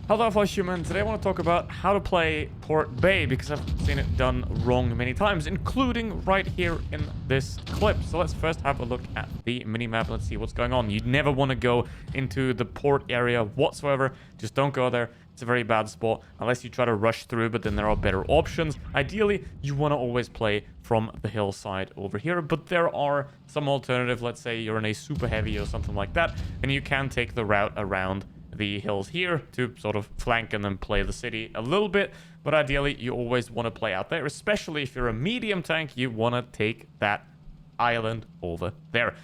Hello, fellow human. Today I want to talk about how to play Port Bay because I've seen it done wrong many times, including right here in this clip. So let's first have a look at the minimap. Let's see what's going on. You never want to go into the port area whatsoever. Just don't go there. It's a very bad spot unless you try to rush through, but then there are better options. Ideally, you want to always play from the hillside over here, but there are some alternative. Let's say you're in a super heavy or something like that, and you can take the route around the hills here to sort of flank and then play the city a little bit. But ideally, you always want to play out there, especially if you're a medium tank. You want to take that island over there.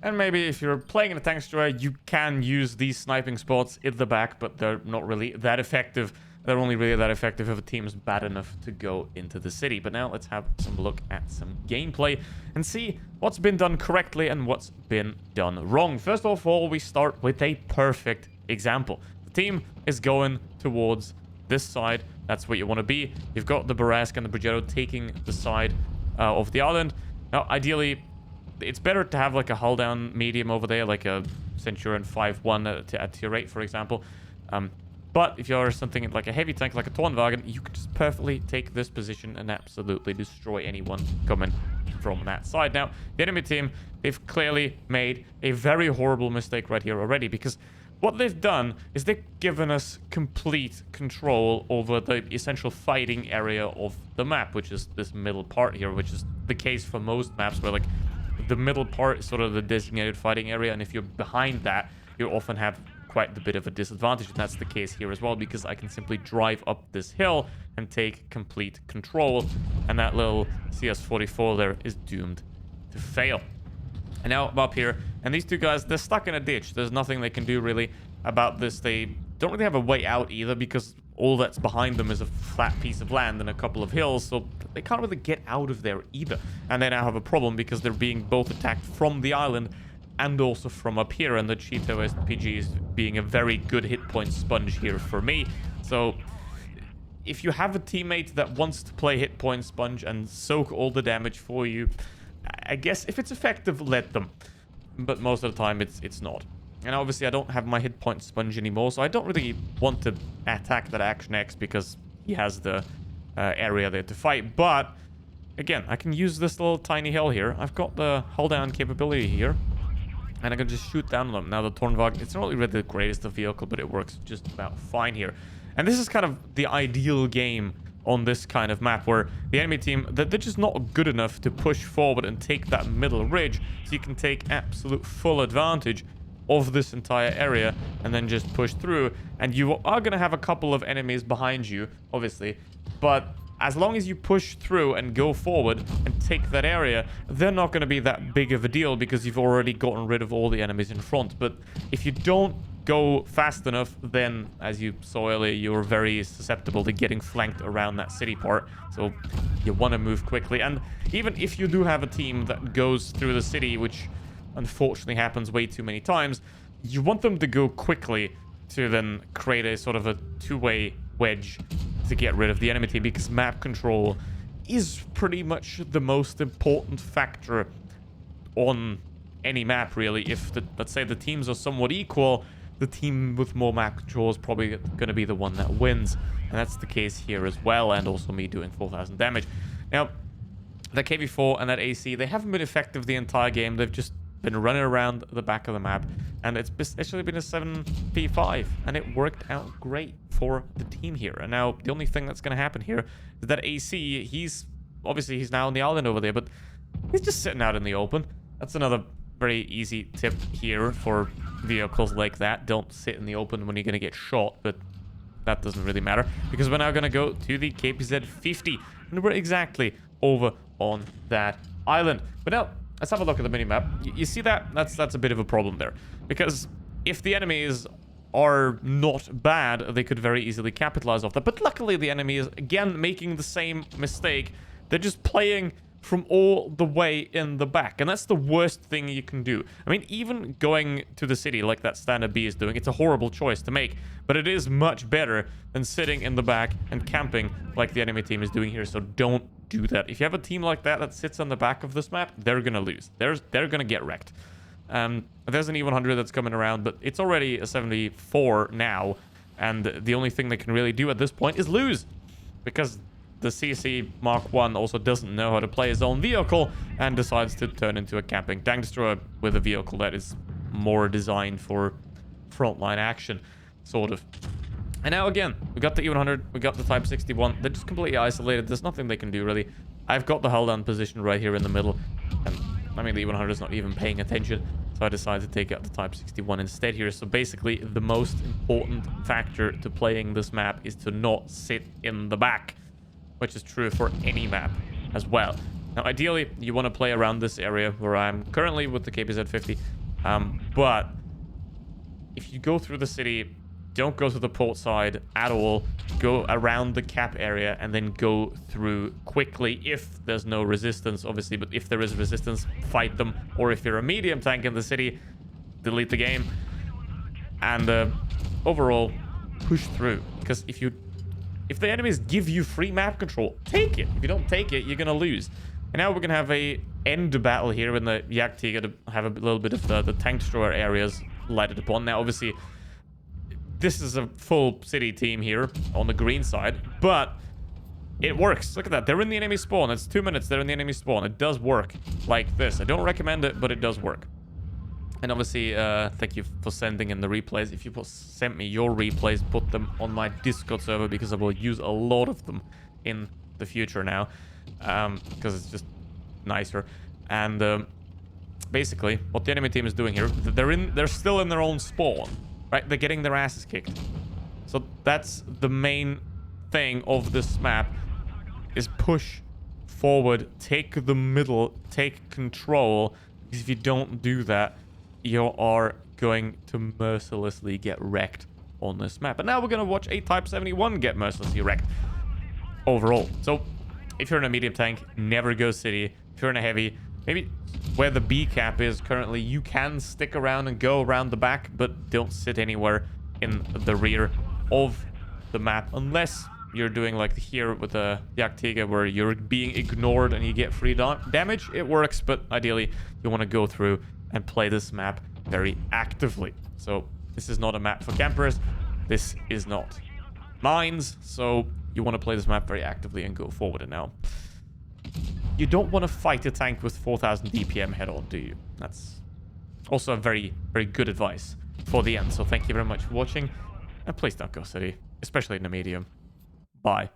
And maybe if you're playing in a tank destroyer, you can use these sniping spots in the back, but they're not really that effective. They're only really that effective if a team is bad enough to go into the city. But now let's have some look at some gameplay and see what's been done correctly and what's been done wrong. First of all, we start with a perfect example. The team is going towards this side. That's what you want to be. You've got the Barask and the Brigetto taking the side of the island. Now, ideally, it's better to have like a hull down medium over there, like a Centurion 5-1 at tier 8, for example. But if you're something like a heavy tank, like a Tornwagen, you can just perfectly take this position and absolutely destroy anyone coming from that side. Now, the enemy team, they've clearly made a very horrible mistake right here already, because what they've done is they've given us complete control over the essential fighting area of the map, which is this middle part here, which is the case for most maps where, like, the middle part is sort of the designated fighting area, and if you're behind that, you often have quite a bit of a disadvantage, and that's the case here as well, because I can simply drive up this hill and take complete control, and that little CS-44 there is doomed to fail. And now I'm up here, and these two guys, they're stuck in a ditch. There's nothing they can do really about this. They don't really have a way out either, because all that's behind them is a flat piece of land and a couple of hills, so they can't really get out of there either. And they now have a problem because they're being both attacked from the island and also from up here, and the Cheeto SPG is being a very good hit point sponge here for me. So if you have a teammate that wants to play hit point sponge and soak all the damage for you, I guess if it's effective, let them. But most of the time, it's not. And obviously, I don't have my hit point sponge anymore, so I don't really want to attack that Action X because he has the area there to fight. But again, I can use this little tiny hill here. I've got the hull down capability here, and I can just shoot down on them. Now, the Tornwagen, it's not really the greatest of vehicle, but it works just about fine here. And this is kind of the ideal game on this kind of map, where the enemy team, they're just not good enough to push forward and take that middle ridge, so you can take absolute full advantage of this entire area and then just push through. And you are going to have a couple of enemies behind you, obviously, but as long as you push through and go forward and take that area, they're not going to be that big of a deal because you've already gotten rid of all the enemies in front. But if you don't go fast enough, then, as you saw earlier, you're very susceptible to getting flanked around that city part. So you want to move quickly. And even if you do have a team that goes through the city, which unfortunately happens way too many times, you want them to go quickly to then create a sort of a two-way wedge to get rid of the enemy team, because map control is pretty much the most important factor on any map, really. If let's say the teams are somewhat equal, the team with more map control is probably going to be the one that wins. And that's the case here as well, and also me doing 4,000 damage. Now, that KV4 and that AC, they haven't been effective the entire game. They've just been running around the back of the map, and it's actually been a 7p5, and it worked out great for the team here. And now, the only thing that's going to happen here is that AC, he's now on the island over there, but he's just sitting out in the open. That's another very easy tip here for vehicles like that. Don't sit in the open when you're going to get shot, but that doesn't really matter, because we're now going to go to the KPZ 50, and we're exactly over on that island. But now, let's have a look at the minimap. You see that? That's a bit of a problem there, because if the enemies are not bad, they could very easily capitalize off that. But luckily, the enemy is, again, making the same mistake. They're just playing from all the way in the back, and that's the worst thing you can do. I mean, even going to the city like that Standard B is doing, it's a horrible choice to make, but it is much better than sitting in the back and camping like the enemy team is doing here. So don't do that. If you have a team like that that sits on the back of this map, they're gonna lose. They're gonna get wrecked. There's an E100 that's coming around, but it's already a 74 now, And the only thing they can really do at this point is lose. Because the CC Mark 1 also doesn't know how to play his own vehicle and decides to turn into a camping tank destroyer with a vehicle that is more designed for frontline action, sort of. And now again, we got the E100, we got the Type 61. They're just completely isolated. There's nothing they can do, really. I've got the hull down position right here in the middle. And, I mean, the E100 is not even paying attention. So I decided to take out the Type 61 instead here. So basically, the most important factor to playing this map is to not sit in the back, which is true for any map as well. Now, ideally, you want to play around this area where I'm currently with the KPZ-50. But if you go through the city, don't go to the port side at all. Go around the cap area and then go through quickly if there's no resistance, obviously. But if there is resistance, fight them. Or if you're a medium tank in the city, delete the game. And overall, push through. Because if the enemies give you free map control, take it. If you don't take it, you're going to lose. And now we're going to have a end battle here in the Jagdtiger to have a little bit of the tank destroyer areas lighted upon. Now, obviously, this is a full city team here on the green side, but it works. Look at that. They're in the enemy spawn. It's 2 minutes. They're in the enemy spawn. It does work like this. I don't recommend it, but it does work. And obviously, thank you for sending in the replays. If you sent me your replays, put them on my Discord server because I will use a lot of them in the future now, because it's just nicer. And basically, what the enemy team is doing here, they're still in their own spawn. Right, they're getting their asses kicked. So that's the main thing of this map, is push forward, take the middle, take control. Because if you don't do that, you are going to mercilessly get wrecked on this map. And now we're going to watch a Type 71 get mercilessly wrecked overall. So if you're in a medium tank, never go city. If you're in a heavy, maybe where the B cap is currently, you can stick around and go around the back, but don't sit anywhere in the rear of the map unless you're doing like here with the Jagdtiger where you're being ignored and you get free damage. It works, but ideally you want to go through and play this map very actively. So this is not a map for campers. This is not mines. So you want to play this map very actively and go forward. And now you don't want to fight a tank with 4000 DPM head-on, do you? That's also a very, very good advice for the end. So thank you very much for watching. And please don't go city, especially in the medium. Bye.